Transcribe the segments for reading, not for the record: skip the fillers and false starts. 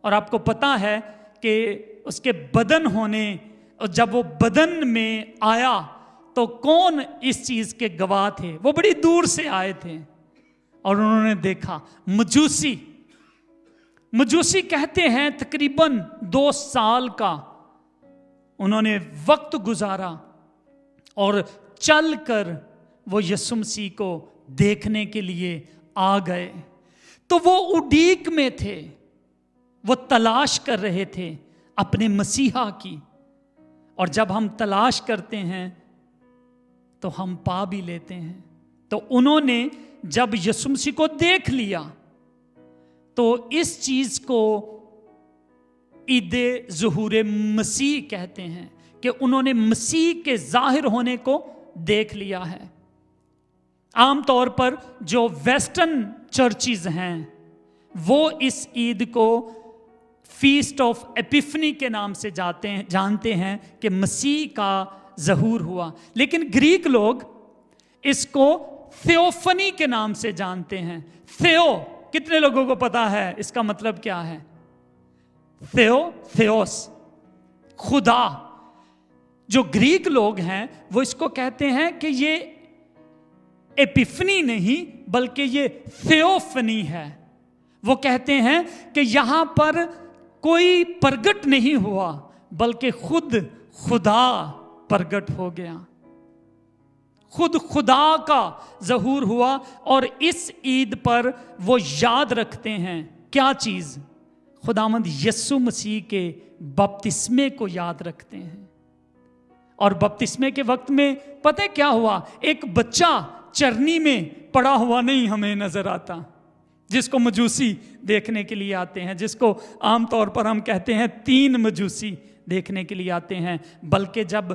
اور آپ کو پتا ہے کہ اس کے بدن ہونے، اور جب وہ بدن میں آیا تو کون اس چیز کے گواہ تھے؟ وہ بڑی دور سے آئے تھے اور انہوں نے دیکھا۔ مجوسی کہتے ہیں تقریباً 2 سال کا انہوں نے وقت گزارا اور چل کر وہ یسوع مسیح کو دیکھنے کے لیے آ گئے۔ تو وہ اڈیک میں تھے، وہ تلاش کر رہے تھے اپنے مسیحا کی، اور جب ہم تلاش کرتے ہیں تو ہم پا بھی لیتے ہیں۔ تو انہوں نے جب یسوع مسیح کو دیکھ لیا تو اس چیز کو عید ظہور مسیح کہتے ہیں کہ انہوں نے مسیح کے ظاہر ہونے کو دیکھ لیا ہے۔ عام طور پر جو ویسٹرن چرچز ہیں وہ اس عید کو فیسٹ آف ایپیفنی کے نام سے جانتے ہیں کہ مسیح کا ظہور ہوا، لیکن گریک لوگ اس کو تھیوفنی کے نام سے جانتے ہیں۔ تھیو، کتنے لوگوں کو پتا ہے اس کا مطلب کیا ہے؟ تھیوس، خدا۔ جو گریک لوگ ہیں وہ اس کو کہتے ہیں کہ یہ ایپیفنی نہیں بلکہ یہ تھیوفنی ہے۔ وہ کہتے ہیں کہ یہاں پر کوئی پرگٹ نہیں ہوا بلکہ خود خدا پرگٹ ہو گیا، خود خدا کا ظہور ہوا۔ اور اس عید پر وہ یاد رکھتے ہیں کیا چیز؟ خداوند یسوع مسیح کے بپتسمے کو یاد رکھتے ہیں۔ اور بپتسمے کے وقت میں پتہ کیا ہوا؟ ایک بچہ چرنی میں پڑا ہوا نہیں ہمیں نظر آتا، جس کو مجوسی دیکھنے کے لیے آتے ہیں، جس کو عام طور پر ہم کہتے ہیں 3 مجوسی دیکھنے کے لیے آتے ہیں، بلکہ جب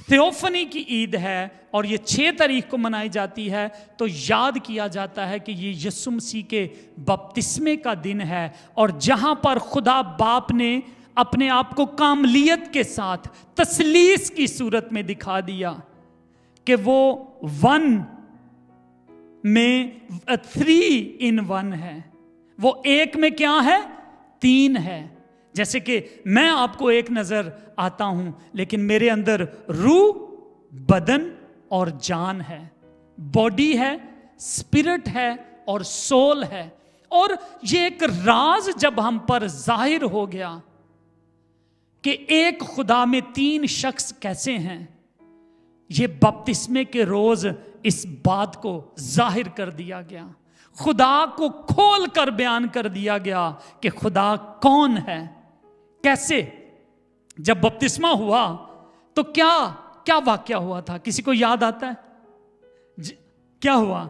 تھیوفنی کی عید ہے اور یہ 6 تاریخ کو منائی جاتی ہے تو یاد کیا جاتا ہے کہ یہ یسوع مسیح کے بپتسمے کا دن ہے، اور جہاں پر خدا باپ نے اپنے آپ کو کاملیت کے ساتھ تثلیث کی صورت میں دکھا دیا کہ وہ 1 میں 3 in 1 ہے، وہ ایک میں کیا ہے؟ 3 ہے۔ جیسے کہ میں آپ کو ایک نظر آتا ہوں لیکن میرے اندر روح، بدن اور جان ہے، باڈی ہے، اسپرٹ ہے اور سول ہے۔ اور یہ ایک راز جب ہم پر ظاہر ہو گیا کہ ایک خدا میں 3 شخص کیسے ہیں، یہ بپتسمے کے روز اس بات کو ظاہر کر دیا گیا، خدا کو کھول کر بیان کر دیا گیا کہ خدا کون ہے۔ کیسے؟ جب بپتسمہ ہوا تو کیا واقعہ ہوا تھا؟ کسی کو یاد آتا ہے کیا ہوا؟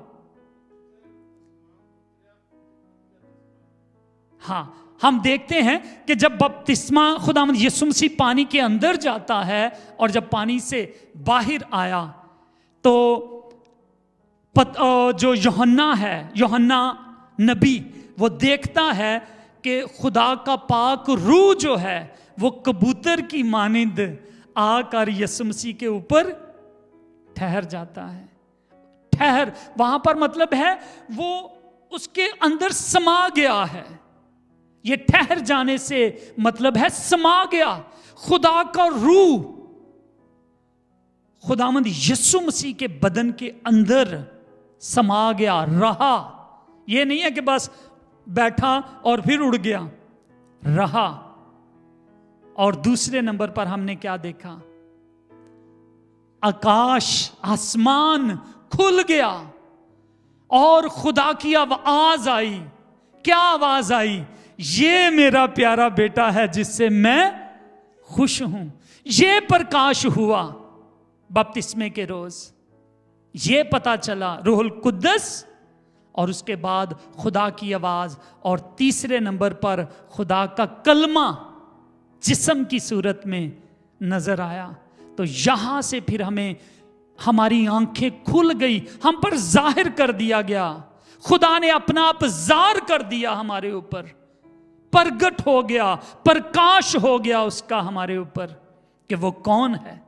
ہاں، ہم دیکھتے ہیں کہ جب بپتسمہ خداوند یسوع مسیح پانی کے اندر جاتا ہے اور جب پانی سے باہر آیا تو جو یوحنا نبی وہ دیکھتا ہے کہ خدا کا پاک روح جو ہے وہ کبوتر کی مانند آ کر یسوع مسیح کے اوپر ٹھہر جاتا ہے۔ ٹھہر وہاں پر مطلب ہے وہ اس کے اندر سما گیا ہے۔ یہ ٹھہر جانے سے مطلب ہے سما گیا، خدا کا روح خداوند یسوع مسیح کے بدن کے اندر سما گیا، رہا۔ یہ نہیں ہے کہ بس بیٹھا اور پھر اڑ گیا، رہا۔ اور دوسرے نمبر پر ہم نے کیا دیکھا؟ آکاش، آسمان کھل گیا اور خدا کی آواز آئی۔ کیا آواز آئی؟ یہ میرا پیارا بیٹا ہے جس سے میں خوش ہوں۔ یہ پرکاش ہوا بپتسمے کے روز، یہ پتا چلا روح القدس اور اس کے بعد خدا کی آواز، اور تیسرے نمبر پر خدا کا کلمہ جسم کی صورت میں نظر آیا۔ تو یہاں سے پھر ہماری آنکھیں کھل گئی، ہم پر ظاہر کر دیا گیا، خدا نے اپنا آپ ظاہر کر دیا ہمارے اوپر، پرگٹ ہو گیا، پرکاش ہو گیا اس کا ہمارے اوپر کہ وہ کون ہے۔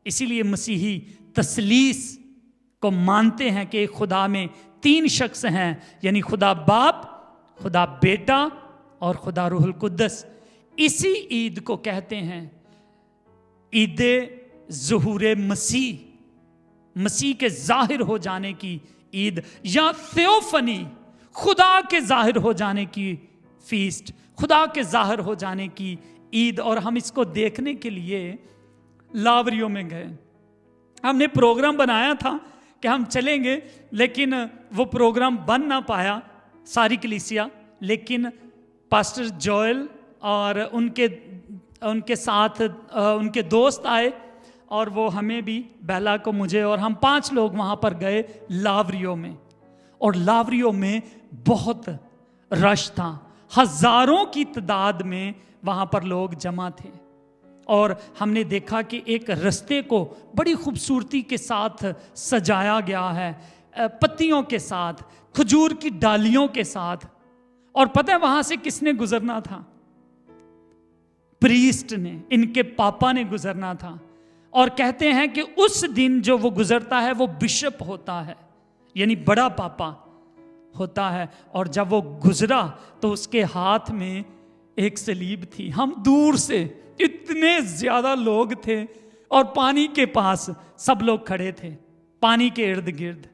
اسی لیے مسیحی تثلیث کو مانتے ہیں کہ ایک خدا میں 3 شخص ہیں، یعنی خدا باپ، خدا بیٹا اور خدا روح القدس اسی عید کو کہتے ہیں عید ظہور مسیح، مسیح کے ظاہر ہو جانے کی عید، یا تھیوفنی، خدا کے ظاہر ہو جانے کی فیسٹ، خدا کے ظاہر ہو جانے کی عید۔ اور ہم اس کو دیکھنے کے لیے لاوریوں میں گئے۔ ہم نے پروگرام بنایا تھا کہ ہم چلیں گے، لیکن وہ پروگرام بن نہ پایا ساری کلیسیا، لیکن پاسٹر جوئل اور ان کے ساتھ ان کے دوست آئے، اور وہ ہمیں بھی، بیلا کو، مجھے، اور ہم 5 لوگ وہاں پر گئے لاوریوں میں۔ اور لاوریوں میں بہت رش تھا، ہزاروں کی تعداد میں وہاں پر لوگ جمع تھے۔ اور ہم نے دیکھا کہ ایک رستے کو بڑی خوبصورتی کے ساتھ سجایا گیا ہے، پتیوں کے ساتھ، کھجور کی ڈالیوں کے ساتھ۔ اور پتہ ہے وہاں سے کس نے گزرنا تھا؟ پریسٹ نے، ان کے پاپا نے گزرنا تھا۔ اور کہتے ہیں کہ اس دن جو وہ گزرتا ہے وہ بشپ ہوتا ہے، یعنی بڑا پاپا ہوتا ہے۔ اور جب وہ گزرا تو اس کے ہاتھ میں ایک صلیب تھی۔ ہم دور سے، اتنے زیادہ لوگ تھے، اور پانی کے پاس سب لوگ کھڑے تھے، پانی کے ارد گرد،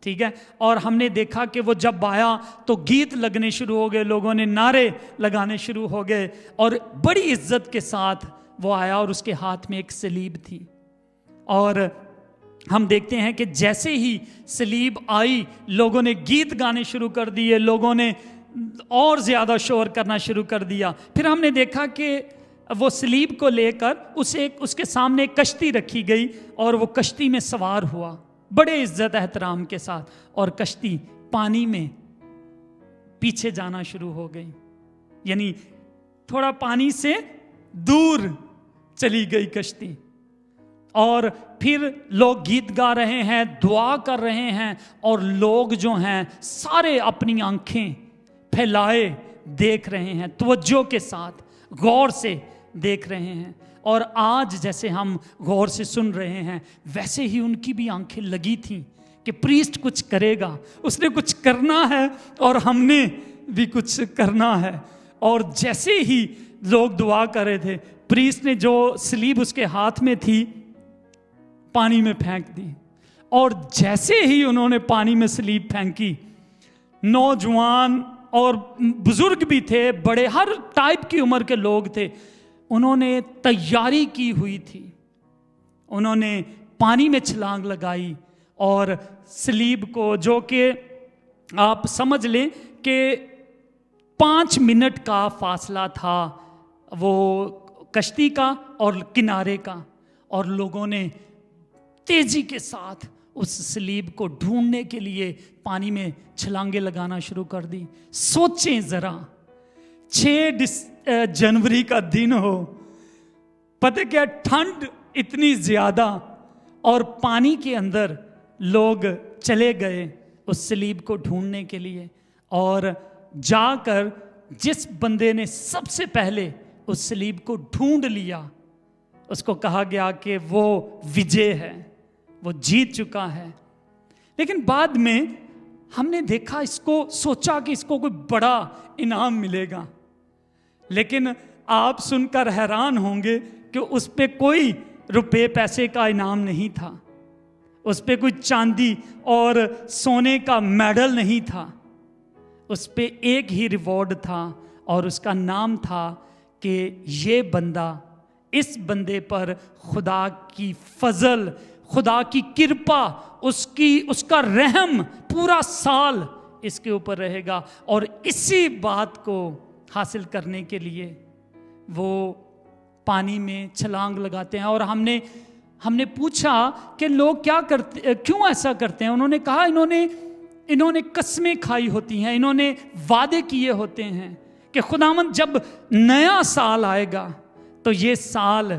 ٹھیک ہے۔ اور ہم نے دیکھا کہ وہ جب آیا تو گیت لگنے شروع ہو گئے، لوگوں نے نعرے لگانے شروع ہو گئے، اور بڑی عزت کے ساتھ وہ آیا، اور اس کے ہاتھ میں ایک صلیب تھی۔ اور ہم دیکھتے ہیں کہ جیسے ہی صلیب آئی، لوگوں نے گیت گانے شروع کر دیے، لوگوں نے اور زیادہ شور کرنا شروع کر دیا۔ پھر ہم نے دیکھا کہ وہ صلیب کو لے کر اس کے سامنے ایک کشتی رکھی گئی، اور وہ کشتی میں سوار ہوا بڑے عزت احترام کے ساتھ، اور کشتی پانی میں پیچھے جانا شروع ہو گئی، یعنی تھوڑا پانی سے دور چلی گئی کشتی۔ اور پھر لوگ گیت گا رہے ہیں، دعا کر رہے ہیں، اور لوگ جو ہیں سارے اپنی آنکھیں پھیلائے دیکھ رہے ہیں، توجہ کے ساتھ غور سے دیکھ رہے ہیں۔ اور آج جیسے ہم غور سے سن رہے ہیں، ویسے ہی ان کی بھی آنکھیں لگی تھیں کہ پریسٹ کچھ کرے گا، اس نے کچھ کرنا ہے، اور ہم نے بھی کچھ کرنا ہے۔ اور جیسے ہی لوگ دعا کر رہے تھے، پریسٹ نے جو صلیب اس کے ہاتھ میں تھی پانی میں پھینک دی، اور جیسے ہی انہوں نے پانی میں صلیب پھینکی، نوجوان اور بزرگ بھی تھے، بڑے، ہر ٹائپ کی عمر کے لوگ تھے، انہوں نے تیاری کی ہوئی تھی، انہوں نے پانی میں چھلانگ لگائی، اور صلیب کو، جو کہ آپ سمجھ لیں کہ 5 منٹ کا فاصلہ تھا وہ کشتی کا اور کنارے کا، اور لوگوں نے تیزی کے ساتھ اس صلیب کو ڈھونڈنے کے لیے پانی میں چھلانگیں لگانا شروع کر دی۔ سوچیں ذرا، 6 جنوری کا دن ہو، پتہ کیا ٹھنڈ اتنی زیادہ، اور پانی کے اندر لوگ چلے گئے اس صلیب کو ڈھونڈنے کے لیے۔ اور جا کر جس بندے نے سب سے پہلے اس صلیب کو ڈھونڈ لیا، اس کو کہا گیا کہ وہ وجے ہے، وہ جیت چکا ہے۔ لیکن بعد میں ہم نے دیکھا، اس کو سوچا کہ اس کو کوئی بڑا انعام ملے گا، لیکن آپ سن کر حیران ہوں گے کہ اس پہ کوئی روپے پیسے کا انعام نہیں تھا، اس پہ کوئی چاندی اور سونے کا میڈل نہیں تھا، اس پہ ایک ہی ریوارڈ تھا، اور اس کا نام تھا کہ یہ بندہ، اس بندے پر خدا کی فضل، خدا کی کرپا، اس کا رحم پورا سال اس کے اوپر رہے گا۔ اور اسی بات کو حاصل کرنے کے لیے وہ پانی میں چھلانگ لگاتے ہیں۔ اور ہم نے پوچھا کہ لوگ کیا کرتے، کیوں ایسا کرتے ہیں؟ انہوں نے کہا انہوں نے قسمیں کھائی ہوتی ہیں، انہوں نے وعدے کیے ہوتے ہیں کہ خداوند جب نیا سال آئے گا تو یہ سال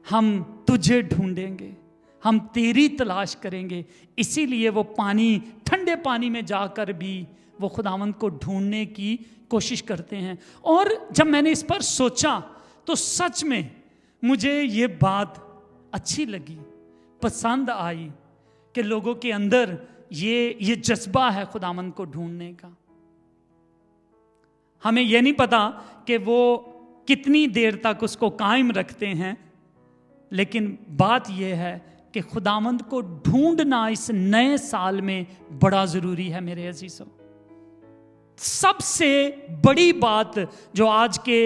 ہم تجھے ڈھونڈیں گے، ہم تیری تلاش کریں گے۔ اسی لیے وہ ٹھنڈے پانی میں جا کر بھی وہ خداوند کو ڈھونڈنے کی کوشش کرتے ہیں۔ اور جب میں نے اس پر سوچا تو سچ میں مجھے یہ بات اچھی لگی، پسند آئی کہ لوگوں کے اندر یہ جذبہ ہے خداوند کو ڈھونڈنے کا۔ ہمیں یہ نہیں پتا کہ وہ کتنی دیر تک اس کو قائم رکھتے ہیں، لیکن بات یہ ہے کہ خداوند کو ڈھونڈنا اس نئے سال میں بڑا ضروری ہے میرے عزیزوں۔ سب سے بڑی بات جو آج کے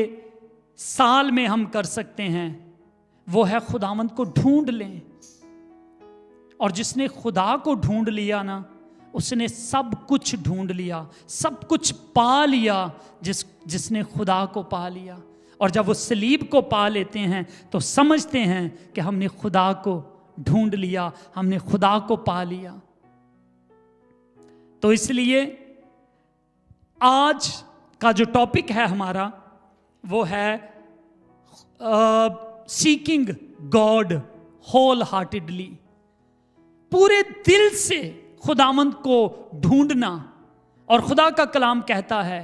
سال میں ہم کر سکتے ہیں وہ ہے خداوند کو ڈھونڈ لیں، اور جس نے خدا کو ڈھونڈ لیا نا، اس نے سب کچھ ڈھونڈ لیا، سب کچھ پا لیا۔ جس نے خدا کو پا لیا، اور جب وہ صلیب کو پا لیتے ہیں تو سمجھتے ہیں کہ ہم نے خدا کو ڈھونڈ لیا، ہم نے خدا کو پا لیا۔ تو اس لیے آج کا جو ٹاپک ہے ہمارا وہ ہے سیکنگ گاڈ ہول ہارٹیڈلی، پورے دل سے خداوند کو ڈھونڈنا۔ اور خدا کا کلام کہتا ہے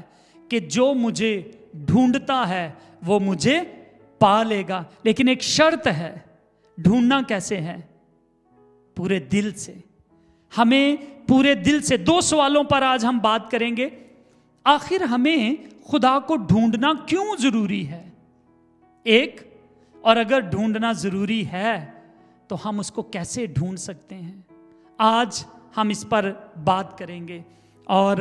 کہ جو مجھے ڈھونڈتا ہے وہ مجھے پا لے گا، لیکن ایک شرط ہے۔ ڈھونڈنا کیسے ہے؟ پورے دل سے۔ ہمیں پورے دل سے 2 سوالوں پر آج ہم بات کریں گے۔ آخر ہمیں خدا کو ڈھونڈنا کیوں ضروری ہے؟ ایک، اور اگر ڈھونڈنا ضروری ہے تو ہم اس کو کیسے ڈھونڈ سکتے ہیں؟ آج ہم اس پر بات کریں گے۔ اور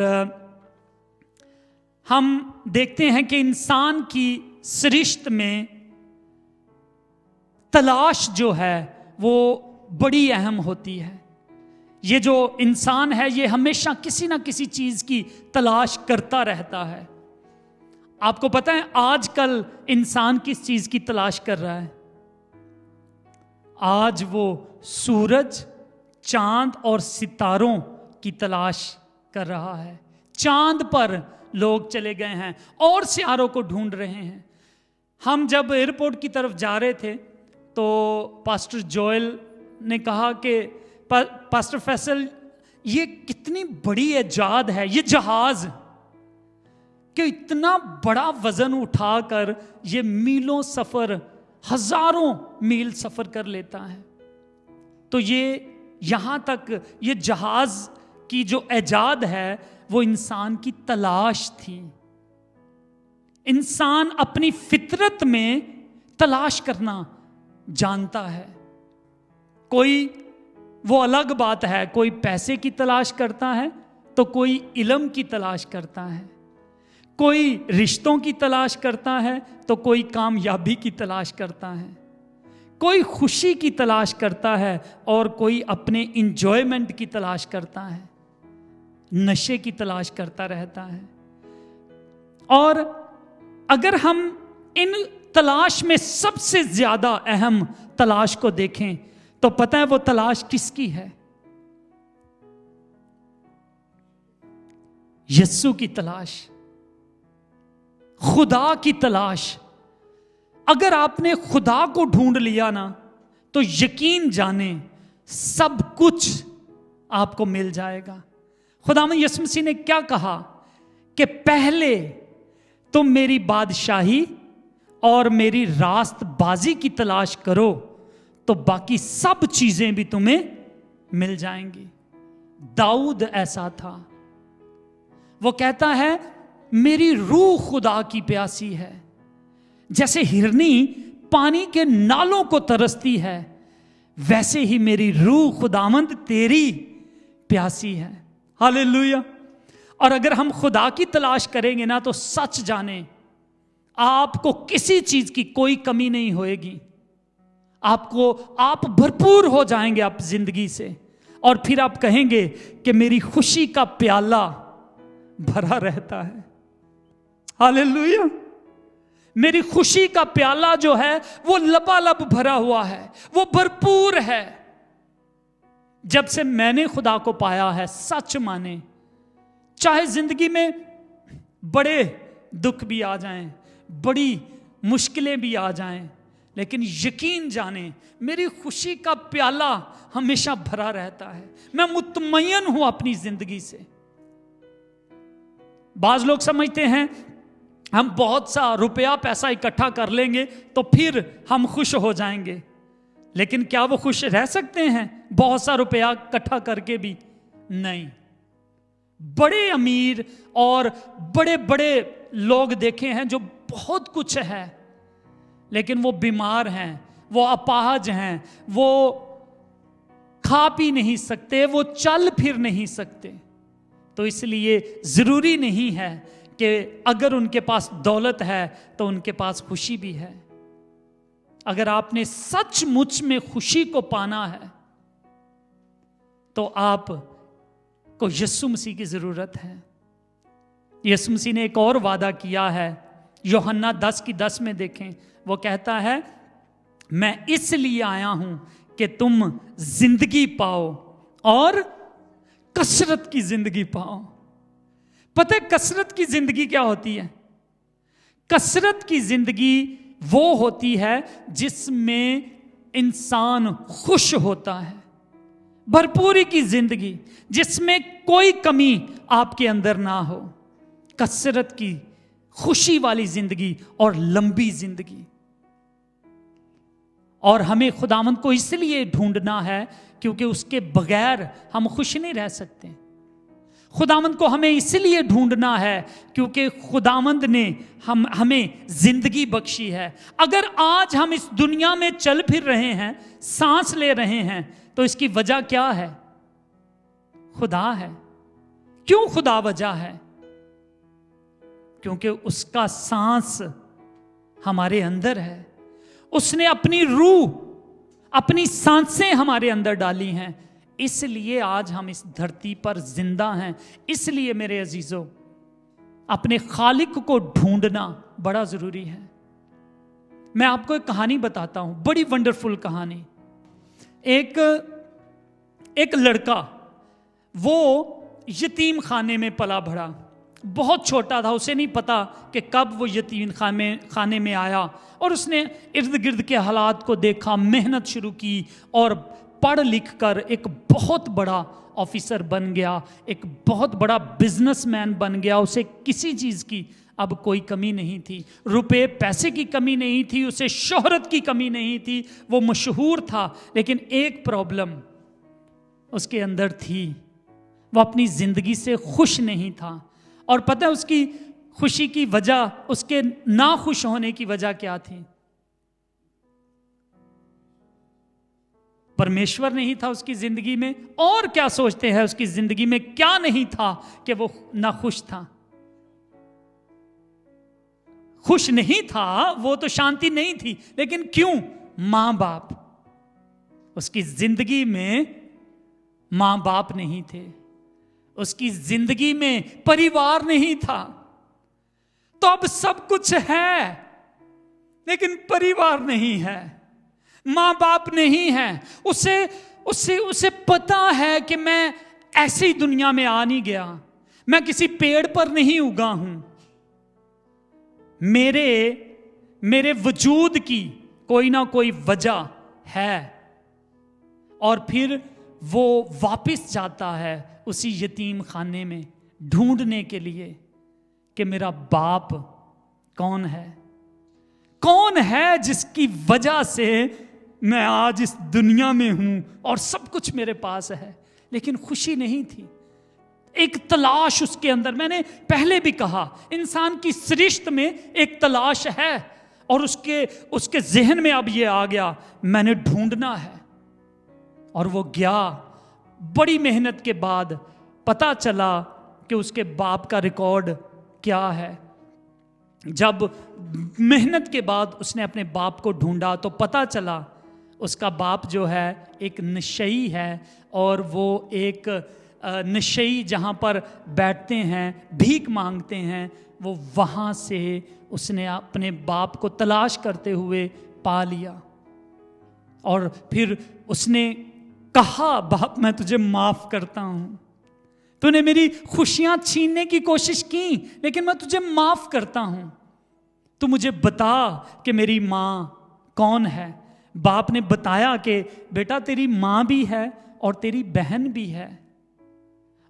ہم دیکھتے ہیں کہ انسان کی سرشت میں تلاش جو ہے وہ بڑی اہم ہوتی ہے۔ یہ جو انسان ہے یہ ہمیشہ کسی نہ کسی چیز کی تلاش کرتا رہتا ہے۔ آپ کو پتہ ہے آج کل انسان کس چیز کی تلاش کر رہا ہے؟ آج وہ سورج، چاند اور ستاروں کی تلاش کر رہا ہے۔ چاند پر لوگ چلے گئے ہیں اور ستاروں کو ڈھونڈ رہے ہیں۔ ہم جب ایئرپورٹ کی طرف جا رہے تھے تو پاسٹر جوئل نے کہا کہ پاسٹر فیصل یہ کتنی بڑی ایجاد ہے، یہ جہاز کہ اتنا بڑا وزن اٹھا کر یہ میلوں سفر، ہزاروں میل سفر کر لیتا ہے۔ تو یہ یہاں تک یہ جہاز کی جو ایجاد ہے وہ انسان کی تلاش تھی۔ انسان اپنی فطرت میں تلاش کرنا جانتا ہے۔ کوئی وہ الگ بات ہے، کوئی پیسے کی تلاش کرتا ہے تو کوئی علم کی تلاش کرتا ہے، کوئی رشتوں کی تلاش کرتا ہے تو کوئی کامیابی کی تلاش کرتا ہے، کوئی خوشی کی تلاش کرتا ہے اور کوئی اپنے انجوائمنٹ کی تلاش کرتا ہے، نشے کی تلاش کرتا رہتا ہے۔ اور اگر ہم ان تلاش میں سب سے زیادہ اہم تلاش کو دیکھیں تو پتہ ہے وہ تلاش کس کی ہے؟ یسوع کی تلاش، خدا کی تلاش۔ اگر آپ نے خدا کو ڈھونڈ لیا نا تو یقین جانیں سب کچھ آپ کو مل جائے گا۔ خداوند یسوع مسیح نے کیا کہا کہ پہلے تم میری بادشاہی اور میری راست بازی کی تلاش کرو تو باقی سب چیزیں بھی تمہیں مل جائیں گی۔ داؤد ایسا تھا، وہ کہتا ہے میری روح خدا کی پیاسی ہے، جیسے ہرنی پانی کے نالوں کو ترستی ہے ویسے ہی میری روح خداوند تیری پیاسی ہے۔ ہاللیلویا۔ اور اگر ہم خدا کی تلاش کریں گے نا تو سچ جانیں آپ کو کسی چیز کی کوئی کمی نہیں ہوئے گی۔ آپ بھرپور ہو جائیں گے آپ زندگی سے، اور پھر آپ کہیں گے کہ میری خوشی کا پیالہ بھرا رہتا ہے۔ ہاللیلویا۔ میری خوشی کا پیالہ جو ہے وہ لبالب بھرا ہوا ہے، وہ بھرپور ہے۔ جب سے میں نے خدا کو پایا ہے، سچ مانے چاہے زندگی میں بڑے دکھ بھی آ جائیں، بڑی مشکلیں بھی آ جائیں، لیکن یقین جانیں میری خوشی کا پیالہ ہمیشہ بھرا رہتا ہے۔ میں مطمئن ہوں اپنی زندگی سے۔ بعض لوگ سمجھتے ہیں ہم بہت سا روپیہ پیسہ اکٹھا کر لیں گے تو پھر ہم خوش ہو جائیں گے، لیکن کیا وہ خوش رہ سکتے ہیں بہت سا روپیہ اکٹھا کر کے بھی؟ نہیں۔ بڑے امیر اور بڑے بڑے لوگ دیکھے ہیں جو بہت کچھ ہے لیکن وہ بیمار ہیں، وہ اپاہج ہیں، وہ کھا پی نہیں سکتے، وہ چل پھر نہیں سکتے. تو اس لیے ضروری نہیں ہے کہ اگر ان کے پاس دولت ہے تو ان کے پاس خوشی بھی ہے. اگر آپ نے سچ مچ میں خوشی کو پانا ہے تو آپ کو یسوع مسیح کی ضرورت ہے. یسوع مسیح نے ایک اور وعدہ کیا ہے، یوحنا 10:10 میں دیکھیں، وہ کہتا ہے میں اس لیے آیا ہوں کہ تم زندگی پاؤ اور کثرت کی زندگی پاؤ. پتہ ہے کثرت کی زندگی کیا ہوتی ہے؟ کثرت کی زندگی وہ ہوتی ہے جس میں انسان خوش ہوتا ہے، بھرپوری کی زندگی جس میں کوئی کمی آپ کے اندر نہ ہو. کثرت کی خوشی والی زندگی اور لمبی زندگی. اور ہمیں خداوند کو اس لیے ڈھونڈنا ہے کیونکہ اس کے بغیر ہم خوش نہیں رہ سکتے. خداوند کو ہمیں اس لیے ڈھونڈنا ہے کیونکہ خداوند نے ہمیں زندگی بخشی ہے. اگر آج ہم اس دنیا میں چل پھر رہے ہیں، سانس لے رہے ہیں، تو اس کی وجہ کیا ہے؟ خدا ہے. کیوں خدا وجہ ہے؟ کیونکہ اس کا سانس ہمارے اندر ہے. اس نے اپنی روح، اپنی سانسیں ہمارے اندر ڈالی ہیں. اس لیے آج ہم اس دھرتی پر زندہ ہیں. اس لیے میرے عزیزو، اپنے خالق کو ڈھونڈنا بڑا ضروری ہے. میں آپ کو ایک کہانی بتاتا ہوں، بڑی ونڈرفل کہانی. ایک لڑکا، وہ یتیم خانے میں پلا بڑھا، بہت چھوٹا تھا، اسے نہیں پتا کہ کب وہ یتیم خانے میں آیا. اور اس نے ارد گرد کے حالات کو دیکھا، محنت شروع کی اور پڑھ لکھ کر ایک بہت بڑا آفیسر بن گیا، ایک بہت بڑا بزنس مین بن گیا. اسے کسی چیز کی اب کوئی کمی نہیں تھی، روپے پیسے کی کمی نہیں تھی، اسے شہرت کی کمی نہیں تھی، وہ مشہور تھا. لیکن ایک پرابلم اس کے اندر تھی، وہ اپنی زندگی سے خوش نہیں تھا. اور پتہ ہے اس کی خوشی کی وجہ، اس کے ناخوش ہونے کی وجہ کیا تھی؟ پرمیشور نہیں تھا اس کی زندگی میں. اور کیا سوچتے ہیں اس کی زندگی میں کیا نہیں تھا کہ وہ ناخوش تھا؟ خوش نہیں تھا، وہ تو شانتی نہیں تھی. لیکن کیوں؟ ماں باپ. اس کی زندگی میں ماں باپ نہیں تھے، اس کی زندگی میں پریوار نہیں تھا. تو اب سب کچھ ہے لیکن پریوار نہیں ہے، ماں باپ نہیں ہے. اسے پتا ہے کہ میں ایسی دنیا میں آ نہیں گیا، میں کسی پیڑ پر نہیں اگا ہوں، میرے وجود کی کوئی نہ کوئی وجہ ہے. اور پھر وہ واپس جاتا ہے اسی یتیم خانے میں ڈھونڈنے کے لیے کہ میرا باپ کون ہے، کون ہے جس کی وجہ سے میں آج اس دنیا میں ہوں اور سب کچھ میرے پاس ہے. لیکن خوشی نہیں تھی، ایک تلاش اس کے اندر. میں نے پہلے بھی کہا انسان کی سرشت میں ایک تلاش ہے، اور اس کے ذہن میں اب یہ آ گیا میں نے ڈھونڈنا ہے. اور وہ گیا، بڑی محنت کے بعد پتا چلا کہ اس کے باپ کا ریکارڈ کیا ہے. جب محنت کے بعد اس نے اپنے باپ کو ڈھونڈا تو پتا چلا اس کا باپ جو ہے ایک نشئی ہے، اور وہ ایک نشئی جہاں پر بیٹھتے ہیں بھیک مانگتے ہیں، وہ وہاں سے اس نے اپنے باپ کو تلاش کرتے ہوئے پا لیا. اور پھر اس نے کہا باپ میں تجھے معاف کرتا ہوں، تو نے میری خوشیاں چھیننے کی کوشش کی لیکن میں تجھے معاف کرتا ہوں، تو مجھے بتا کہ میری ماں کون ہے. باپ نے بتایا کہ بیٹا تیری ماں بھی ہے اور تیری بہن بھی ہے.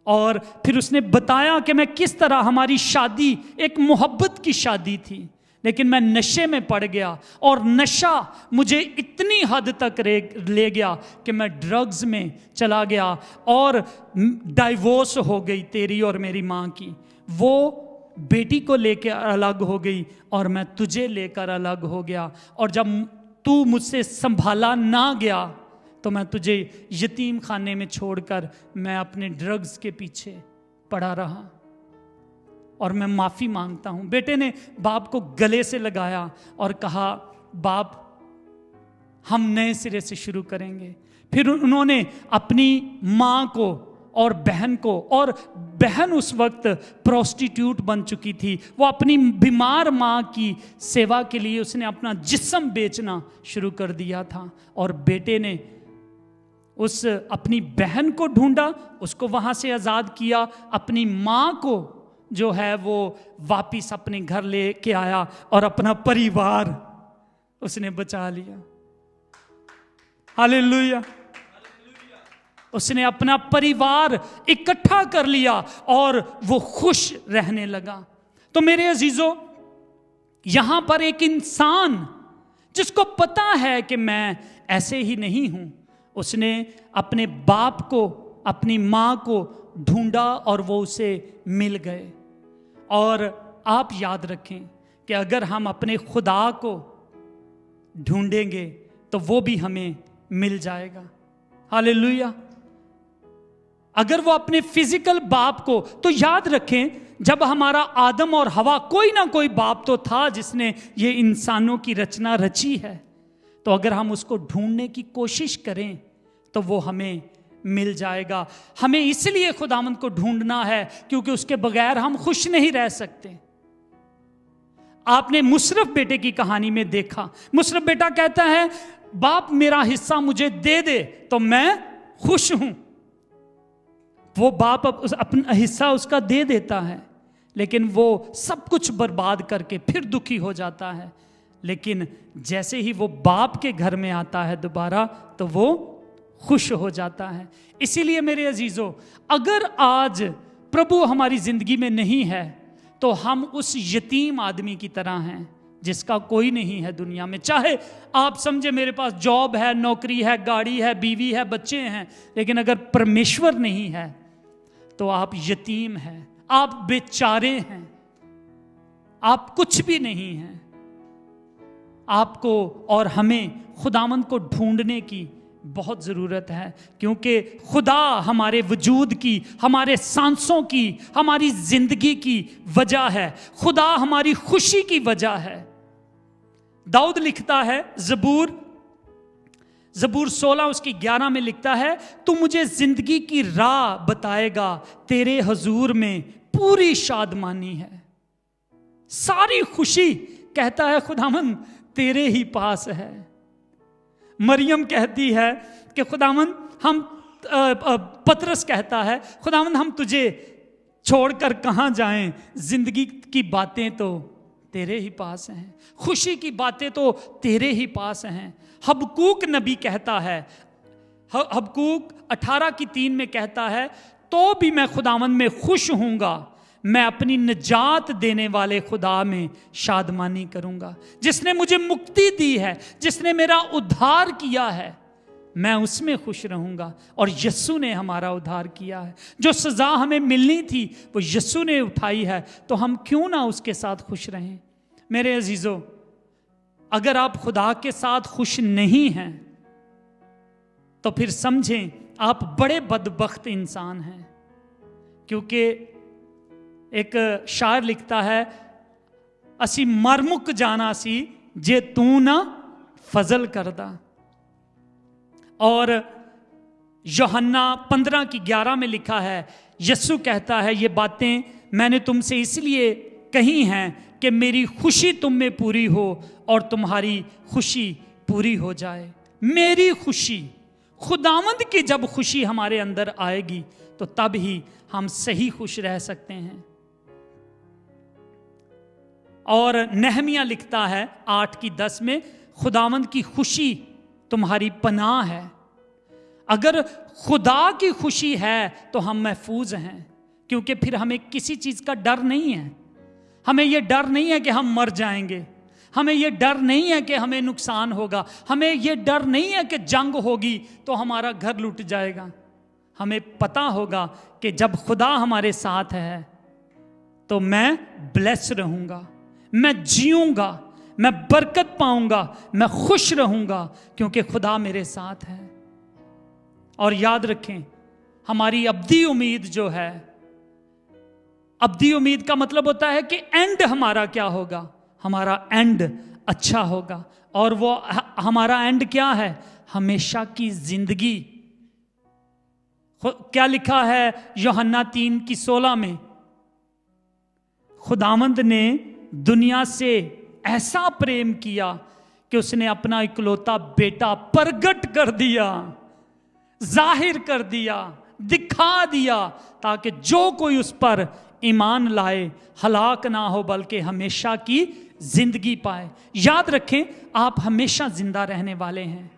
اور پھر اس نے بتایا کہ میں کس طرح ہماری شادی ایک محبت کی شادی تھی، لیکن میں نشے میں پڑ گیا اور نشہ مجھے اتنی حد تک لے گیا کہ میں ڈرگز میں چلا گیا اور ڈائیورس ہو گئی تیری اور میری ماں کی. وہ बेटी को लेकर अलग हो गई और मैं तुझे लेकर अलग हो गया, और जब तू मुझसे संभाला ना गया तो मैं तुझे यतीम खाने में छोड़कर मैं अपने ड्रग्स के पीछे पड़ा रहा, और मैं माफ़ी मांगता हूँ। बेटे ने बाप को गले से लगाया और कहा, बाप हम नए सिरे से शुरू करेंगे। फिर उन्होंने अपनी माँ को और बहन को, और बहन उस वक्त प्रोस्टिट्यूट बन चुकी थी, वो अपनी बीमार माँ की सेवा के लिए उसने अपना जिस्म बेचना शुरू कर दिया था, और बेटे ने उस अपनी बहन को ढूंढा, उसको वहाँ से आज़ाद किया, अपनी माँ को जो है वो वापिस अपने घर लेके आया और अपना परिवार उसने बचा लिया। हालेलुया। उसने अपना परिवार इकट्ठा कर लिया और वो खुश रहने लगा। तो मेरे अजीजों, यहां पर एक इंसान जिसको पता है कि मैं ऐसे ही नहीं हूं, उसने अपने बाप को, अपनी मां को ढूंढा और वो उसे मिल गए। और आप याद रखें कि अगर हम अपने खुदा को ढूंढेंगे तो वो भी हमें मिल जाएगा। हालेलुया। अगर वो अपने फिजिकल बाप को, तो याद रखें जब हमारा आदम और हवा, कोई ना कोई बाप तो था जिसने ये इंसानों की रचना रची है, तो अगर हम उसको ढूंढने की कोशिश करें तो वो हमें मिल जाएगा। हमें इसलिए खुदावंद को ढूंढना है क्योंकि उसके बगैर हम खुश नहीं रह सकते। आपने मुशर्रफ बेटे की कहानी में देखा, मुशर्रफ बेटा कहता है, बाप मेरा हिस्सा मुझे दे दे तो मैं खुश हूं। वो बाप अपना हिस्सा उसका दे देता है, लेकिन वो सब कुछ बर्बाद करके फिर दुखी हो जाता है। लेकिन जैसे ही वो बाप के घर में आता है दोबारा, तो वो खुश हो जाता है। इसीलिए मेरे अजीजों, अगर आज प्रभु हमारी जिंदगी में नहीं है तो हम उस यतीम आदमी की तरह हैं जिसका कोई नहीं है दुनिया में। चाहे आप समझे मेरे पास जॉब है, नौकरी है, गाड़ी है, बीवी है, बच्चे हैं, लेकिन अगर परमेश्वर नहीं है तो आप यतीम हैं, आप बेचारे हैं, आप कुछ भी नहीं हैं। आपको और हमें खुदावंद को ढूंढने की बहुत ज़रूरत है, क्योंकि खुदा हमारे वजूद की, हमारे सांसों की, हमारी ज़िंदगी की वजह है। खुदा हमारी खुशी की वजह है। दाऊद लिखता है, ज़बूर 16 उसकी 11 में लिखता है, तू मुझे ज़िंदगी की राह बताएगा, तेरे हजूर में पूरी शादमानी है। सारी खुशी कहता है खुदावंद तेरे ही पास है। मरियम कहती है कि खुदावंद हम, पतरस कहता है, खुदावंद हम तुझे छोड़कर कहाँ जाएं, जिंदगी की बातें तो तेरे ही पास हैं, खुशी की बातें तो तेरे ही पास हैं। हबकूक नबी कहता है, हबकूक 18:3 में कहता है, तो भी मैं खुदावंद में खुश हूँगा, मैं अपनी निजात देने वाले खुदा में शादमानी करूंगा। जिसने मुझे मुक्ति दी है, जिसने मेरा उद्धार किया है, मैं उसमें खुश रहूंगा। और यस्सु ने हमारा उद्धार किया है। जो सज़ा हमें मिलनी थी वो यस्सु ने उठाई है, तो हम क्यों ना उसके साथ खुश रहें। मेरे अजीजों, अगर आप खुदा के साथ खुश नहीं हैं तो फिर समझें आप बड़े बदबख्त इंसान हैं। क्योंकि एक शायर लिखता है, असी मर मुक जाना सी जे तू ना फजल करदा। और यूहन्ना 15:11 में लिखा है, यस्सु कहता है, ये बातें मैंने तुमसे इसलिए कही हैं कि मेरी खुशी तुम में पूरी हो और तुम्हारी खुशी पूरी हो जाए। मेरी खुशी, खुदावंद की जब खुशी हमारे अंदर आएगी तो तब ही हम सही खुश रह सकते हैं। और नहमिया लिखता है 8:10 में, खुदावंद की खुशी तुम्हारी पनाह है। अगर खुदा की खुशी है तो हम महफूज हैं, क्योंकि फिर हमें किसी चीज़ का डर नहीं है। हमें यह डर नहीं है कि हम मर जाएंगे, हमें यह डर नहीं है कि हमें नुकसान होगा, हमें यह डर नहीं है कि जंग होगी तो हमारा घर लुट जाएगा। हमें पता होगा कि जब खुदा हमारे साथ है तो मैं ब्लेस रहूंगा, मैं जीऊंगा, मैं बरकत पाऊंगा, मैं खुश रहूंगा, क्योंकि खुदा मेरे साथ है। और याद रखें, हमारी अब्दी उम्मीद जो है, अब्दी उम्मीद का मतलब होता है कि एंड हमारा क्या होगा, हमारा एंड अच्छा होगा। और वो हमारा एंड क्या है, हमेशा की जिंदगी। क्या लिखा है यूहन्ना 3:16 में, खुदावंद ने दुनिया से ऐसा प्रेम किया कि उसने अपना इकलौता बेटा प्रगट कर दिया, जाहिर कर दिया, दिखा दिया, ताकि जो कोई उस पर ईमान लाए हलाक ना हो बल्कि हमेशा की जिंदगी पाए। याद रखें, आप हमेशा जिंदा रहने वाले हैं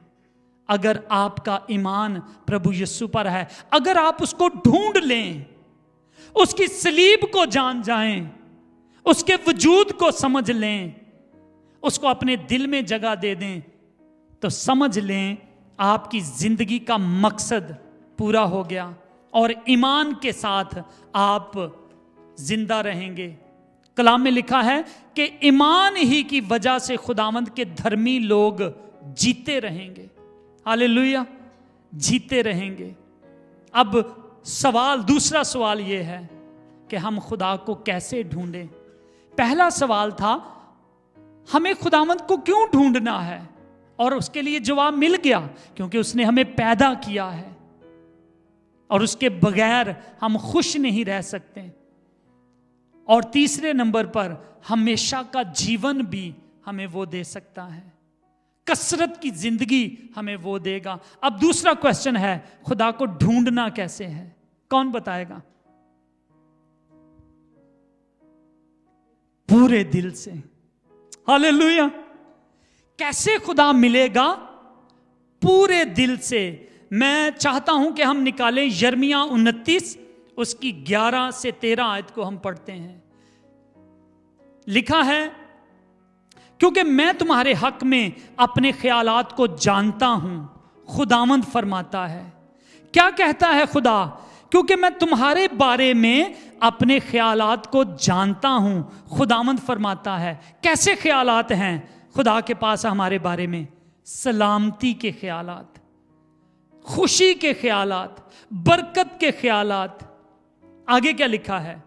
अगर आपका ईमान प्रभु यीशु पर है। अगर आप उसको ढूंढ लें, उसकी सलीब को जान जाएं, उसके वजूद को समझ लें, उसको अपने दिल में जगह दे दें, तो समझ लें आपकी जिंदगी का मकसद पूरा हो गया और ईमान के साथ आप जिंदा रहेंगे। कलाम में लिखा है कि ईमान ही की वजह से खुदावंद के धर्मी लोग जीते रहेंगे। हालेलुया, जीते रहेंगे। अब सवाल, दूसरा सवाल यह है कि हम खुदा को कैसे ढूंढें। पहला सवाल था, हमें खुदावंद को क्यों ढूंढना है, और उसके लिए जवाब मिल गया, क्योंकि उसने हमें पैदा किया है और उसके बगैर हम खुश नहीं रह सकते। और तीसरे नंबर पर, हमेशा का जीवन भी हमें वो दे सकता है, कसरत की जिंदगी हमें वो देगा। अब दूसरा क्वेश्चन है, खुदा को ढूंढना कैसे है, कौन बताएगा? पूरे दिल से। हालेलुया। कैसे खुदा मिलेगा? पूरे दिल से। मैं चाहता हूं कि हम निकालें यिर्मयाह 29 उसकी 11 से 13 आयत को हम पढ़ते हैं। लिखा है, क्योंकि मैं तुम्हारे हक में अपने ख्यालात को जानता हूं, खुदावंद फरमाता है। क्या कहता है खुदा? क्योंकि मैं तुम्हारे बारे में अपने ख्यालात को जानता हूं, खुदावंद फरमाता है। कैसे ख्यालात हैं खुदा के पास हमारे बारे में? सलामती के ख्यालात, खुशी के ख्यालात, बरकत के ख्यालात। आगे क्या लिखा है?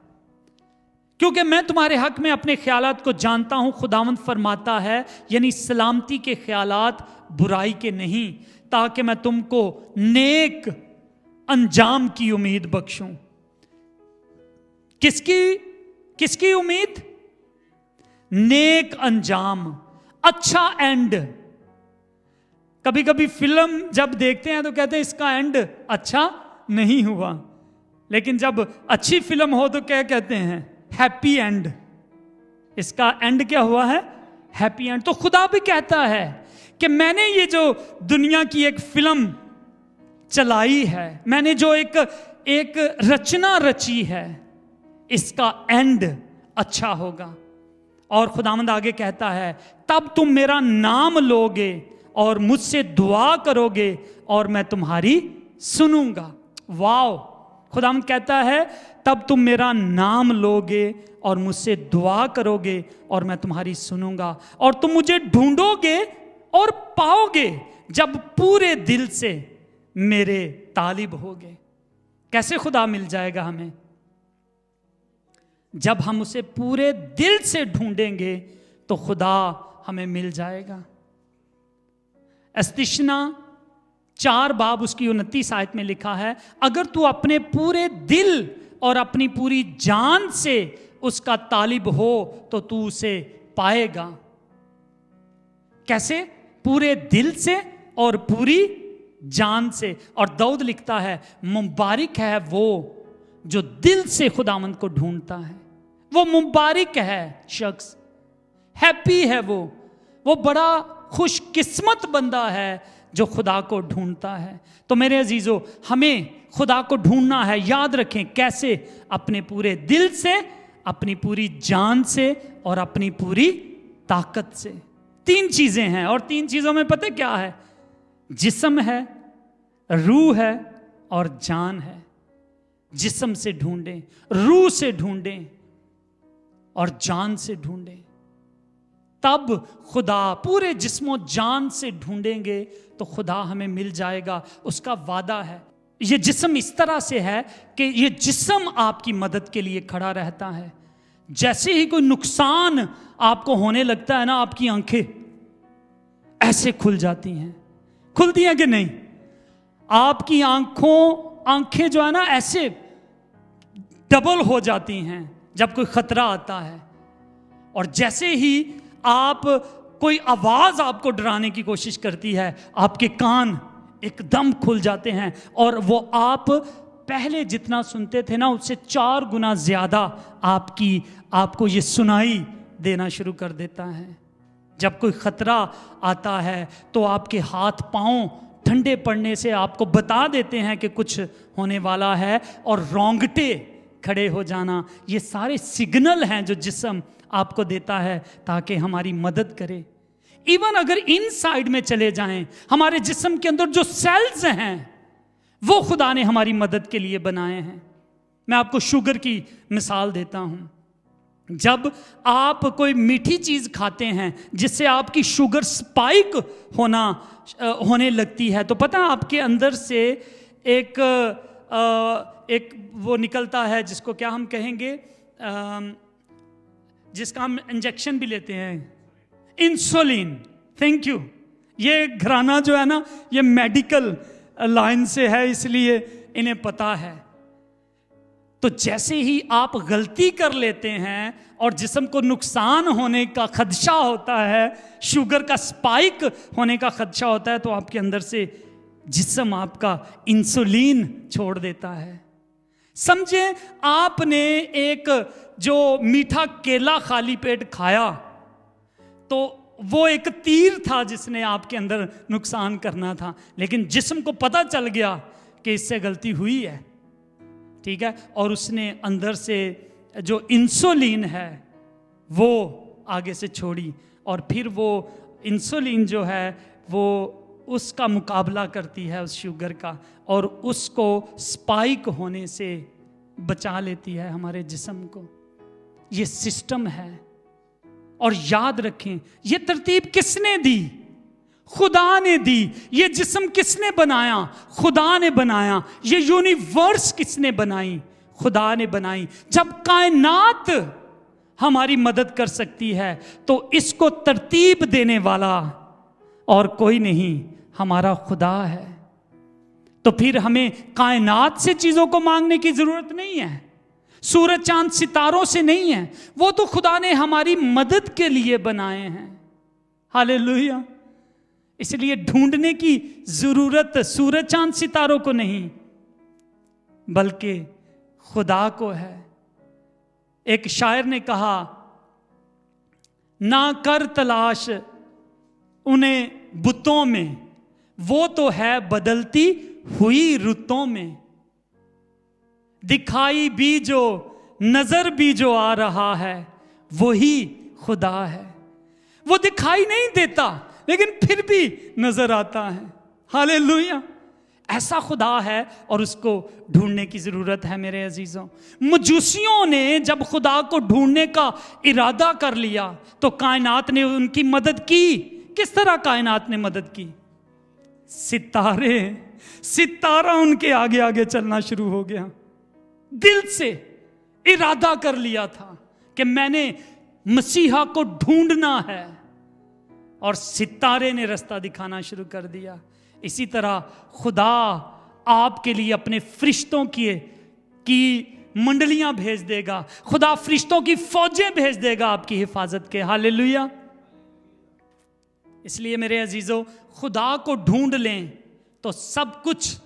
क्योंकि मैं तुम्हारे हक में अपने ख्यालात को जानता हूं, खुदावंद फरमाता है, यानी सलामती के ख्यालात, बुराई के नहीं, ताकि मैं तुमको नेक अंजाम की उम्मीद बख्शूं। किसकी उम्मीद? नेक अंजाम, अच्छा एंड। कभी कभी फिल्म जब देखते हैं तो कहते हैं इसका एंड अच्छा नहीं हुआ, लेकिन जब अच्छी फिल्म हो तो क्या कहते हैं? Happy and. इसका एंड क्या हुआ है? Happy and. तो खुदा भी कहता है कि मैंने ये जो दुनिया की एक फिल्म चलाई है, मैंने जो एक रचना रची है, इसका एंड अच्छा होगा। और खुदावंद आगे कहता है, तब तुम मेरा नाम लोगे और मुझसे दुआ करोगे और मैं तुम्हारी सुनूंगा। वाओ! खुदावंद कहता है, तब तुम मेरा नाम लोगे और मुझसे दुआ करोगे और मैं तुम्हारी सुनूंगा, और तुम मुझे ढूंढोगे और पाओगे जब पूरे दिल से मेरे तालिब होगे। कैसे खुदा मिल जाएगा हमें? जब हम उसे पूरे दिल से ढूंढेंगे तो खुदा हमें मिल जाएगा। अस्तिशना 4 बाब उसकी 29 आयत में लिखा है, अगर तू अपने पूरे दिल और अपनी पूरी जान से उसका तालिब हो तो तू उसे पाएगा। कैसे? पूरे दिल से और पूरी जान से। और दाऊद लिखता है, मुबारक है वो जो दिल से खुदावंद को ढूंढता है। वो मुबारक है शख्स, हैप्पी है वो बड़ा खुशकिस्मत बंदा है जो खुदा को ढूंढता है। तो मेरे अजीजों, हमें खुदा को ढूंढना है। याद रखें कैसे? अपने पूरे दिल से, अपनी पूरी जान से और अपनी पूरी ताकत से। 3 चीजें हैं, और 3 चीजों में पता क्या है? जिस्म है, रूह है और जान है। जिस्म से ढूंढें, रूह से ढूंढें, और जान से ढूंढें, तब खुदा पूरे जिस्म और जान से ढूंढेंगे तो खुदा हमें मिल जाएगा, उसका वादा है। ये जिस्म इस तरह से है कि ये जिस्म आपकी मदद के लिए खड़ा रहता है। जैसे ही कोई नुकसान आपको होने लगता है ना, आपकी आंखें ऐसे खुल जाती हैं। खुलती हैं कि नहीं? आपकी आंखें जो है ना ऐसे डबल हो जाती हैं जब कोई खतरा आता है। और जैसे ही आप कोई आवाज आपको डराने की कोशिश करती है, आपके कान एकदम खुल जाते हैं और वो आप पहले जितना सुनते थे ना उससे 4 गुना ज्यादा आपको ये सुनाई देना शुरू कर देता है। जब कोई खतरा आता है तो आपके हाथ पांव ठंडे पड़ने से आपको बता देते हैं कि कुछ होने वाला है, और रोंगटे खड़े हो जाना, ये सारे सिग्नल हैं जो जिस्म आपको देता है ताकि हमारी मदद करे। इवन अगर इनसाइड में चले जाएं, हमारे जिस्म के अंदर जो सेल्स हैं वो खुदा ने हमारी मदद के लिए बनाए हैं। मैं आपको शुगर की मिसाल देता हूं। जब आप कोई मीठी चीज खाते हैं जिससे आपकी शुगर स्पाइक होने लगती है, तो पता है आपके अंदर से एक वो निकलता है जिसको क्या हम कहेंगे, जिसका हम इंजेक्शन भी लेते हैं, इंसुलिन। Thank you. ये घराना जो है ना ये मेडिकल लाइन से है, इसलिए इन्हें पता है। तो जैसे ही आप गलती कर लेते हैं और जिस्म को नुकसान होने का खदशा होता है, शुगर का स्पाइक होने का खदशा होता है, तो आपके अंदर से जिस्म आपका इंसुलिन छोड़ देता है। समझे, आपने एक जो मीठा केला खाली पेट खाया तो वो एक तीर था जिसने आपके अंदर नुकसान करना था, लेकिन जिस्म को पता चल गया कि इससे गलती हुई है, ठीक है, और उसने अंदर से जो इंसुलिन है वो आगे से छोड़ी, और फिर वो इंसुलिन जो है वो उसका मुकाबला करती है उस शुगर का, और उसको स्पाइक होने से बचा लेती है हमारे जिस्म को। ये सिस्टम है। और याद रखें, ये तरतीब किसने दी? खुदा ने दी। ये जिस्म किसने बनाया? खुदा ने बनाया। ये यूनिवर्स किसने बनाई? खुदा ने बनाई। जब कायनात हमारी मदद कर सकती है तो इसको तरतीब देने वाला और कोई नहीं, हमारा खुदा है। तो फिर हमें कायनात से चीजों को मांगने की जरूरत नहीं है, सूरज चांद सितारों से नहीं है, वो तो खुदा ने हमारी मदद के लिए बनाए हैं। हालेलुया। इसलिए ढूंढने की जरूरत सूरज चांद सितारों को नहीं बल्कि खुदा को है। एक शायर ने कहा, ना कर तलाश उन्हें बुतों में, वो तो है बदलती हुई रुतों में। दिखाई भी जो, नजर भी जो आ रहा है, वही खुदा है। वो दिखाई नहीं देता लेकिन फिर भी नजर आता है। हालेलुया। ऐसा खुदा है और उसको ढूंढने की जरूरत है मेरे अजीजों। मजूसियों ने जब खुदा को ढूंढने का इरादा कर लिया तो कायनात ने उनकी मदद की। किस तरह कायनात ने मदद की? सितारा उनके आगे आगे चलना शुरू हो गया। दिल से इरादा कर लिया था कि मैंने मसीहा को ढूंढना है, और सितारे ने रास्ता दिखाना शुरू कर दिया। इसी तरह खुदा आपके लिए अपने फरिश्तों की मंडलियां भेज देगा। खुदा फरिश्तों की फौजें भेज देगा आपकी हिफाजत के। हालेलुया। इसलिए मेरे अजीजों, खुदा को ढूंढ लें तो सब कुछ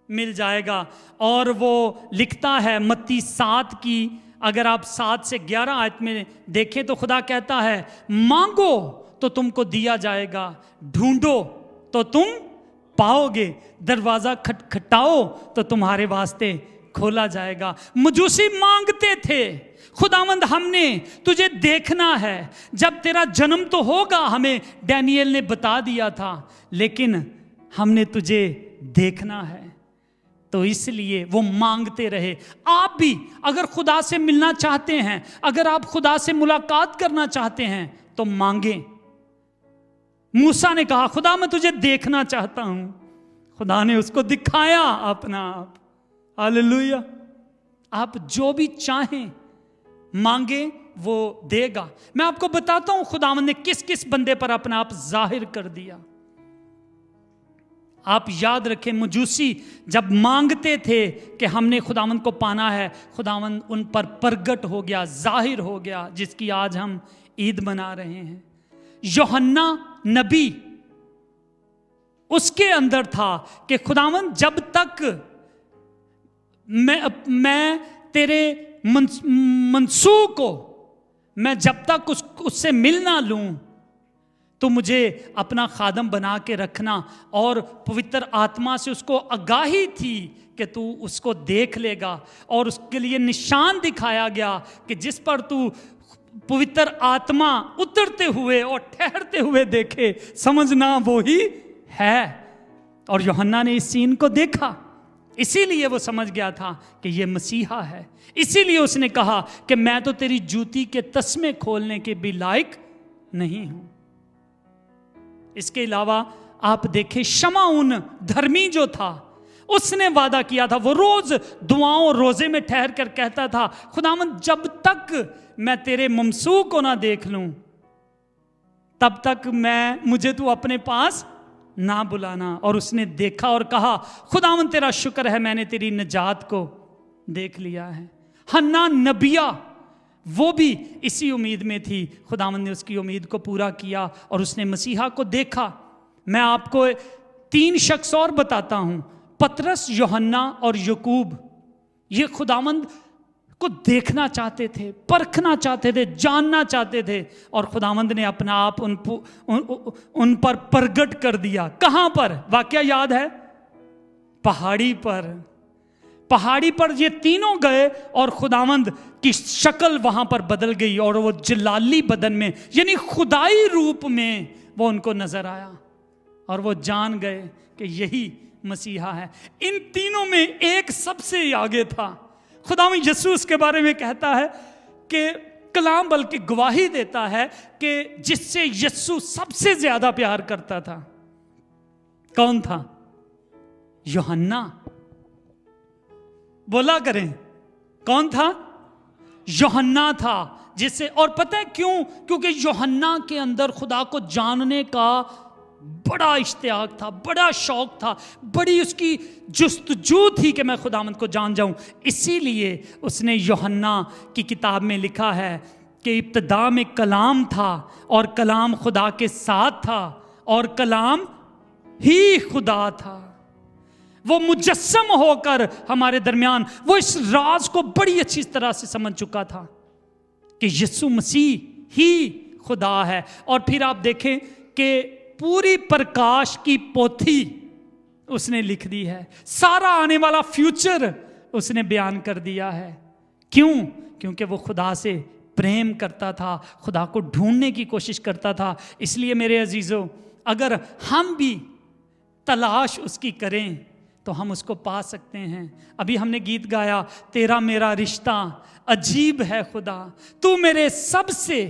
मिल जाएगा। और वो लिखता है मत्ती 7 की, अगर आप 7 से 11 आयत में देखें तो खुदा कहता है, मांगो तो तुमको दिया जाएगा, ढूंढो तो तुम पाओगे, दरवाजा खटखटाओ तो तुम्हारे वास्ते खोला जाएगा। मजूसी मांगते थे, खुदावंद हमने तुझे देखना है, जब तेरा जन्म तो होगा, हमें डैनियल ने बता दिया था, लेकिन हमने तुझे देखना है। तो तो इसलिए वो मांगते रहे। आप भी अगर खुदा से मिलना चाहते हैं, अगर आप खुदा से मुलाकात करना चाहते हैं तो मांगें। मूसा ने कहा, खुदा मैं तुझे देखना चाहता हूं। खुदा ने उसको दिखाया अपना आप। हालेलुया। आप जो भी चाहें मांगे, वो देगा। मैं आपको बताता हूं खुदावंद ने किस किस बंदे पर अपना आप जाहिर कर दिया। आप याद रखें, मजूसी जब मांगते थे कि हमने खुदावंद को पाना है, खुदावंद उन पर प्रगट हो गया, जाहिर हो गया, जिसकी आज हम ईद मना रहे हैं। यूहन्ना नबी, उसके अंदर था कि खुदावंद जब तक मैं तेरे मंसूह को मैं जब तक उससे मिल ना लूं तो मुझे अपना खादम बना के रखना। और पवित्र आत्मा से उसको आगाही थी कि तू उसको देख लेगा, और उसके लिए निशान दिखाया गया कि जिस पर तू पवित्र आत्मा उतरते हुए और ठहरते हुए देखे, समझना वो ही है। और यूहन्ना ने इस सीन को देखा, इसीलिए वो समझ गया था कि ये मसीहा है। इसीलिए उसने कहा कि मैं तो तेरी जूती के तस्मे खोलने के भी लायक नहीं हूं। इसके अलावा आप देखें, शमाउन धर्मी जो था, उसने वादा किया था, वो रोज दुआओं रोजे में ठहर कर कहता था, खुदावंद जब तक मैं तेरे ममसूह को ना देख लूं तब तक मुझे तू अपने पास ना बुलाना। और उसने देखा और कहा, खुदावंद तेरा शुक्र है, मैंने तेरी निजात को देख लिया है। हन्ना नबिया, वो भी इसी उम्मीद में थी। खुदावंद ने उसकी उम्मीद को पूरा किया और उसने मसीहा को देखा। मैं आपको 3 शख्स और बताता हूं, पतरस, यूहन्ना और याकूब। ये खुदावंद को देखना चाहते थे, परखना चाहते थे, जानना चाहते थे, और खुदावंद ने अपना आप उन पर प्रगट कर दिया। कहां पर? वाकया याद है, पहाड़ी पर। पहाड़ी पर ये तीनों गए और खुदावंद की शक्ल वहां पर बदल गई और वो जलाली बदन में, यानी खुदाई रूप में वो उनको नजर आया और वो जान गए कि यही मसीहा है। इन तीनों में एक सबसे आगे था। खुदावंद यीशु उसके बारे में कहता है कि कलाम बल्कि गवाही देता है कि जिससे यीशु सबसे ज्यादा प्यार करता था। कौन था? यूहन्ना। बोला करें, कौन था? यूहन्ना था। जिससे, और पता है क्यों? क्योंकि यूहन्ना के अंदर खुदा को जानने का बड़ा इश्तियाक था, बड़ा शौक था, बड़ी उसकी जुस्तजू थी कि मैं खुदावंद को जान जाऊं। इसीलिए उसने यूहन्ना की किताब में लिखा है कि इब्तिदा में कलाम था और कलाम खुदा के साथ था और कलाम ही खुदा था। वो मुजस्सम होकर हमारे दरमियान, वो इस राज को बड़ी अच्छी तरह से समझ चुका था कि यीशु मसीह ही खुदा है। और फिर आप देखें कि पूरी प्रकाश की पोथी उसने लिख दी है, सारा आने वाला फ्यूचर उसने बयान कर दिया है। क्यों? क्योंकि वो खुदा से प्रेम करता था, खुदा को ढूंढने की कोशिश करता था। इसलिए मेरे अजीजों, अगर हम भी तलाश उसकी करें तो हम उसको पा सकते हैं। अभी हमने गीत गाया, तेरा मेरा रिश्ता अजीब है खुदा, तू मेरे सबसे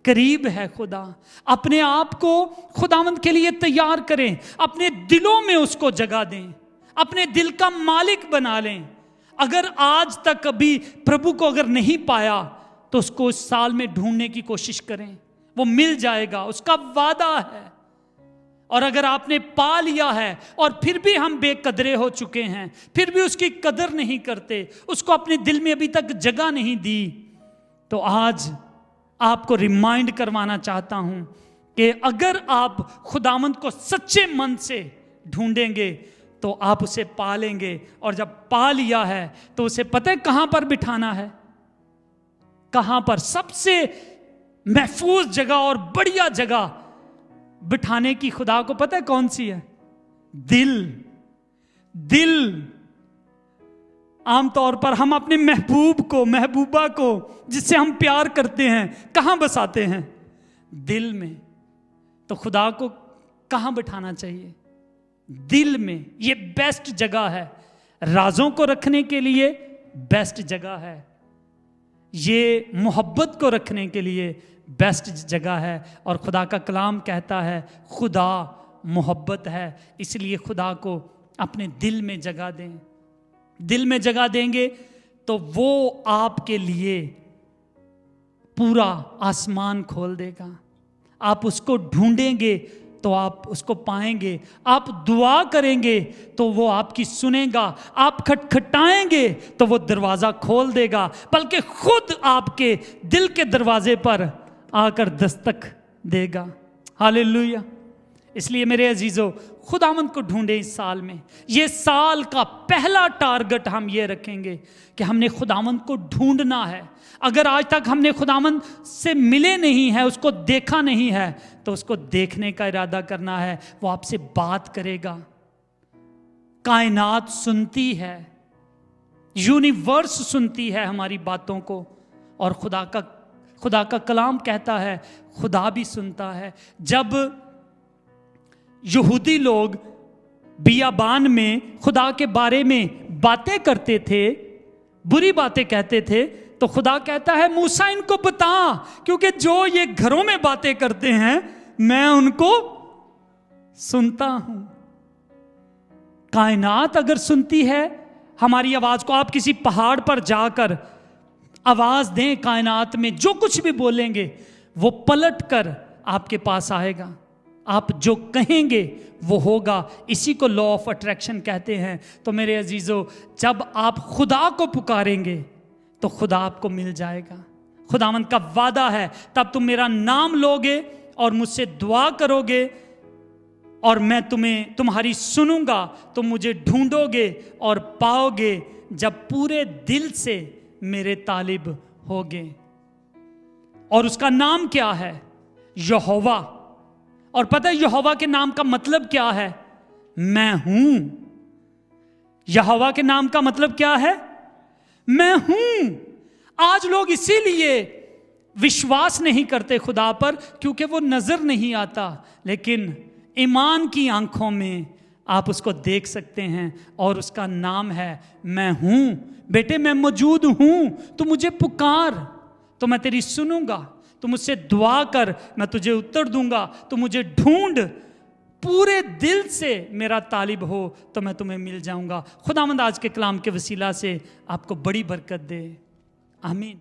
करीब है खुदा। अपने आप को खुदावंद के लिए तैयार करें, अपने दिलों में उसको जगह दें, अपने दिल का मालिक बना लें। अगर आज तक कभी प्रभु को अगर नहीं पाया तो उसको इस साल में ढूंढने की कोशिश करें, वो मिल जाएगा, उसका वादा है। और अगर आपने पा लिया है और फिर भी हम बेकदरे हो चुके हैं, फिर भी उसकी कदर नहीं करते, उसको अपने दिल में अभी तक जगह नहीं दी, तो आज आपको रिमाइंड करवाना चाहता हूं कि अगर आप खुदावंद को सच्चे मन से ढूंढेंगे तो आप उसे पा लेंगे। और जब पा लिया है तो उसे पता है कहां पर बिठाना है, कहां पर सबसे महफूज जगह और बढ़िया जगह बिठाने की खुदा को पता है कौन सी है? दिल। दिल। आमतौर पर हम अपने महबूब को, महबूबा को, जिससे हम प्यार करते हैं, कहां बसाते हैं? दिल में। तो खुदा को कहां बिठाना चाहिए? दिल में। ये बेस्ट जगह है। राजों को रखने के लिए बेस्ट जगह है, ये मोहब्बत को रखने के लिए बेस्ट जगह है। और खुदा का कलाम कहता है खुदा मोहब्बत है, इसलिए खुदा को अपने दिल में जगह दें। दिल में जगह देंगे तो वो आपके लिए पूरा आसमान खोल देगा। आप उसको ढूंढेंगे तो आप उसको पाएंगे, आप दुआ करेंगे तो वो आपकी सुनेगा, आप खटखटाएंगे तो वो दरवाज़ा खोल देगा, बल्कि खुद आपके दिल के दरवाजे पर आकर दस्तक देगा। हालेलुया। इसलिए मेरे अजीजों, खुदावंद को ढूंढें इस साल में। ये साल का पहला टारगेट हम ये रखेंगे कि हमने खुदावंद को ढूंढना है। अगर आज तक हमने खुदावंद से मिले नहीं है, उसको देखा नहीं है, तो उसको देखने का इरादा करना है। वो आपसे बात करेगा, कायनात सुनती है, यूनिवर्स सुनती है हमारी बातों को, और खुदा का कलाम कहता है खुदा भी सुनता है। जब यहूदी लोग बियाबान में खुदा के बारे में बातें करते थे, बुरी बातें कहते थे, तो खुदा कहता है मूसा इनको बता, क्योंकि जो ये घरों में बातें करते हैं मैं उनको सुनता हूं। कायनात अगर सुनती है हमारी आवाज को, आप किसी पहाड़ पर जाकर आवाज दें कायनात में, जो कुछ भी बोलेंगे वो पलट कर आपके पास आएगा। आप जो कहेंगे वो होगा। इसी को लॉ ऑफ अट्रैक्शन कहते हैं। तो मेरे अजीजों, जब आप खुदा को पुकारेंगे तो खुदा आपको मिल जाएगा। खुदावंद का वादा है, तब तुम मेरा नाम लोगे और मुझसे दुआ करोगे और मैं तुम्हारी सुनूंगा, तुम मुझे ढूंढोगे और पाओगे जब पूरे दिल से मेरे तालिब होगे। और उसका नाम क्या है? यहोवा। और पता है यहोवा के नाम का मतलब क्या है? मैं हूं। यहोवा के नाम का मतलब क्या है? मैं हूं। आज लोग इसीलिए विश्वास नहीं करते खुदा पर, क्योंकि वो नजर नहीं आता, लेकिन ईमान की आंखों में आप उसको देख सकते हैं और उसका नाम है मैं हूं। बेटे मैं मौजूद हूं, तू मुझे पुकार तो मैं तेरी सुनूंगा, तू मुझसे दुआ कर मैं तुझे उत्तर दूंगा, तू मुझे ढूंढ पूरे दिल से मेरा तालिब हो तो मैं तुम्हें मिल जाऊंगा। खुदावंद आज के कलाम के वसीला से आपको बड़ी बरकत दे। आमीन।